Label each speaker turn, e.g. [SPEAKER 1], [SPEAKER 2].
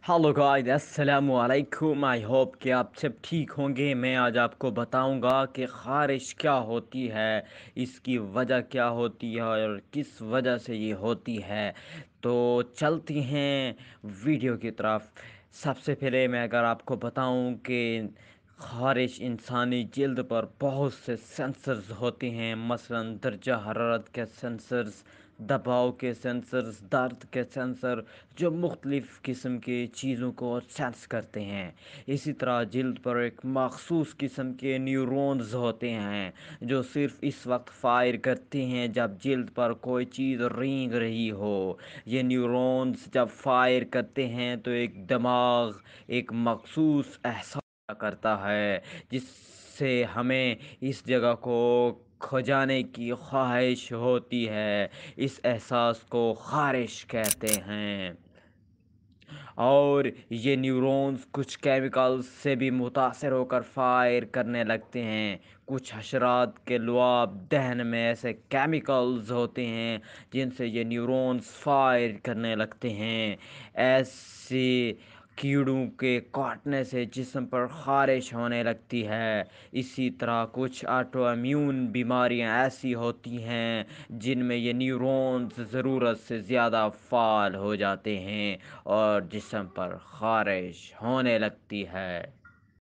[SPEAKER 1] Hello guys, अस्सलाम वालेकुम। I hope कि आप सब ठीक होंगे। मैं आज आपको बताऊंगा कि ख़ारिश क्या होती है, इसकी वजह क्या होती है और किस वजह से ये होती है। तो चलती हैं वीडियो की तरफ। सबसे पहले मैं अगर आपको बताऊं कि ख़ारिश इंसानी जिल्द पर बहुत से सेंसर्स होते हैं, मसलन दर्जा हरारत के सेंसर्स, दबाव के सेंसर्स, दर्द के सेंसर, जो मुख्तलिफ़ किस्म की चीज़ों को सेंस करते हैं। इसी तरह जिल्द पर एक मखसूस किस्म के न्यूरॉन्स होते हैं जो सिर्फ इस वक्त फायर करते हैं जब जिल्द पर कोई चीज़ रेंग रही हो। ये न्यूरॉन्स जब फायर करते हैं तो एक दिमाग एक मखसूस एहसास करता है, जिससे हमें इस जगह को खो जाने की ख्वाहिश होती है। इस एहसास को ख़ारिश कहते हैं। और ये न्यूरॉन्स कुछ केमिकल्स से भी मुतासर होकर फायर करने लगते हैं। कुछ हशरात के लुआब दहन में ऐसे केमिकल्स होते हैं जिनसे ये न्यूरॉन्स फायर करने लगते हैं। ऐसे कीड़ों के काटने से जिस्म पर ख़ारिश होने लगती है। इसी तरह कुछ ऑटो इम्यून बीमारियां ऐसी होती हैं जिनमें ये न्यूरॉन्स ज़रूरत से ज़्यादा फ़ाल हो जाते हैं और जिस्म पर ख़ारिश होने लगती है।